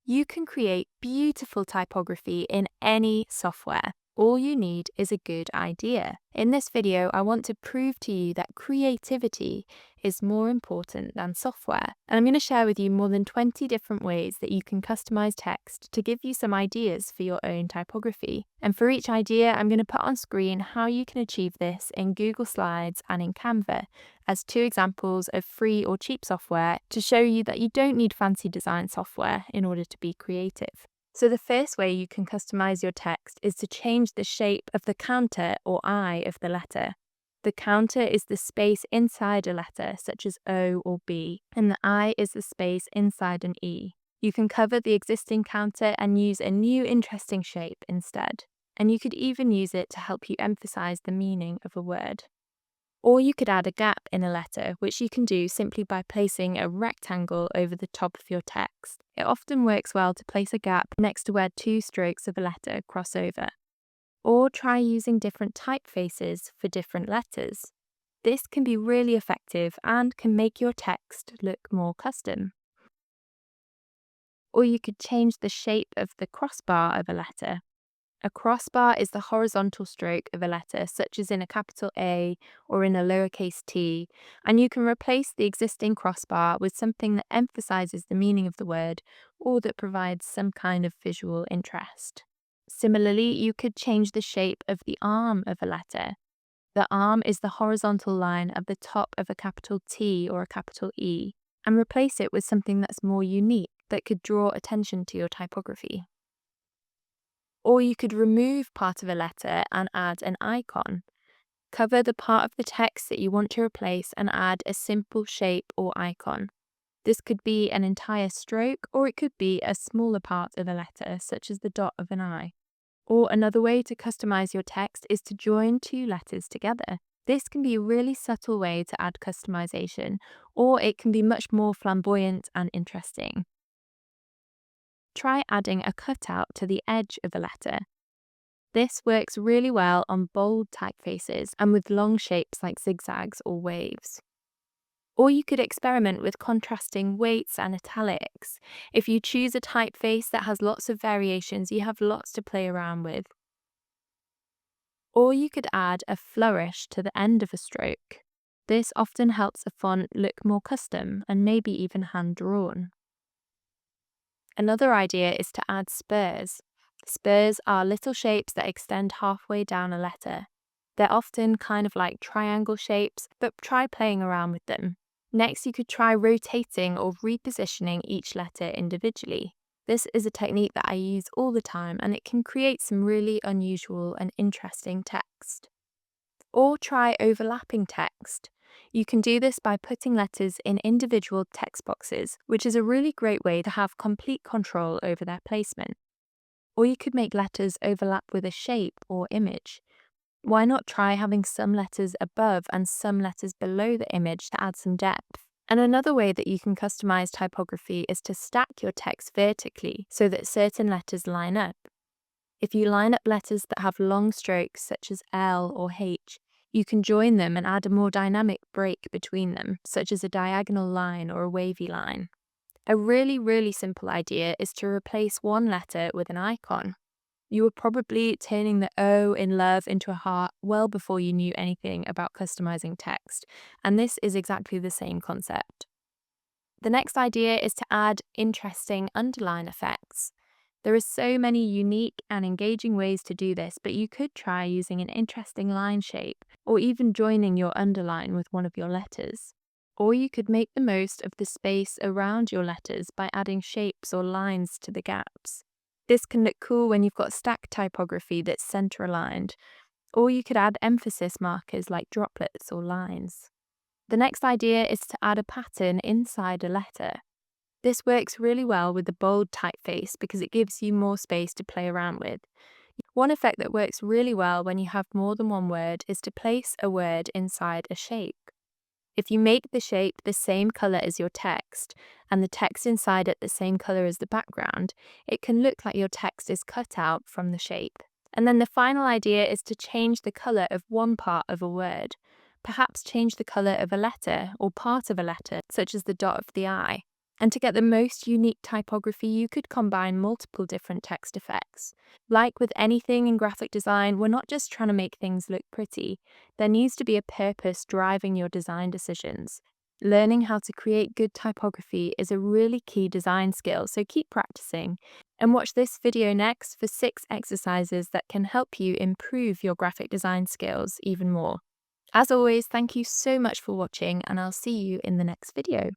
You can create beautiful typography in any software. All you need is a good idea. In this video, I want to prove to you that creativity is more important than software. And I'm going to share with you more than 20 different ways that you can customize text to give you some ideas for your own typography. And for each idea, I'm going to put on screen how you can achieve this in Google Slides and in Canva as two examples of free or cheap software to show you that you don't need fancy design software in order to be creative. So the first way you can customize your text is to change the shape of the counter or I of the letter. The counter is the space inside a letter, such as O or B, and the I is the space inside an E. You can cover the existing counter and use a new interesting shape instead. And you could even use it to help you emphasize the meaning of a word. Or you could add a gap in a letter, which you can do simply by placing a rectangle over the top of your text. It often works well to place a gap next to where two strokes of a letter cross over. Or try using different typefaces for different letters. This can be really effective and can make your text look more custom. Or you could change the shape of the crossbar of a letter. A crossbar is the horizontal stroke of a letter, such as in a capital A or in a lowercase t, and you can replace the existing crossbar with something that emphasizes the meaning of the word or that provides some kind of visual interest. Similarly, you could change the shape of the arm of a letter. The arm is the horizontal line at the top of a capital T or a capital E, and replace it with something that's more unique that could draw attention to your typography. Or you could remove part of a letter and add an icon. Cover the part of the text that you want to replace and add a simple shape or icon. This could be an entire stroke, or it could be a smaller part of a letter, such as the dot of an I. Or another way to customize your text is to join two letters together. This can be a really subtle way to add customization, or it can be much more flamboyant and interesting. Try adding a cutout to the edge of a letter. This works really well on bold typefaces and with long shapes like zigzags or waves. Or you could experiment with contrasting weights and italics. If you choose a typeface that has lots of variations, you have lots to play around with. Or you could add a flourish to the end of a stroke. This often helps a font look more custom and maybe even hand-drawn. Another idea is to add spurs. Spurs are little shapes that extend halfway down a letter. They're often kind of like triangle shapes, but try playing around with them. Next, you could try rotating or repositioning each letter individually. This is a technique that I use all the time, and it can create some really unusual and interesting text. Or try overlapping text. You can do this by putting letters in individual text boxes, which is a really great way to have complete control over their placement. Or you could make letters overlap with a shape or image. Why not try having some letters above and some letters below the image to add some depth? And another way that you can customize typography is to stack your text vertically so that certain letters line up. If you line up letters that have long strokes such as L or H, you can join them and add a more dynamic break between them, such as a diagonal line or a wavy line. A really simple idea is to replace one letter with an icon. You were probably turning the O in love into a heart well before you knew anything about customizing text, and this is exactly the same concept. The next idea is to add interesting underline effects. There are so many unique and engaging ways to do this, but you could try using an interesting line shape, or even joining your underline with one of your letters. Or you could make the most of the space around your letters by adding shapes or lines to the gaps. This can look cool when you've got stacked typography that's center aligned, or you could add emphasis markers like droplets or lines. The next idea is to add a pattern inside a letter. This works really well with the bold typeface because it gives you more space to play around with. One effect that works really well when you have more than one word is to place a word inside a shape. If you make the shape the same color as your text, and the text inside it the same color as the background, it can look like your text is cut out from the shape. And then the final idea is to change the color of one part of a word. Perhaps change the color of a letter or part of a letter, such as the dot of the I. And to get the most unique typography, you could combine multiple different text effects. Like with anything in graphic design, we're not just trying to make things look pretty. There needs to be a purpose driving your design decisions. Learning how to create good typography is a really key design skill, so keep practicing. And watch this video next for 6 exercises that can help you improve your graphic design skills even more. As always, thank you so much for watching, and I'll see you in the next video.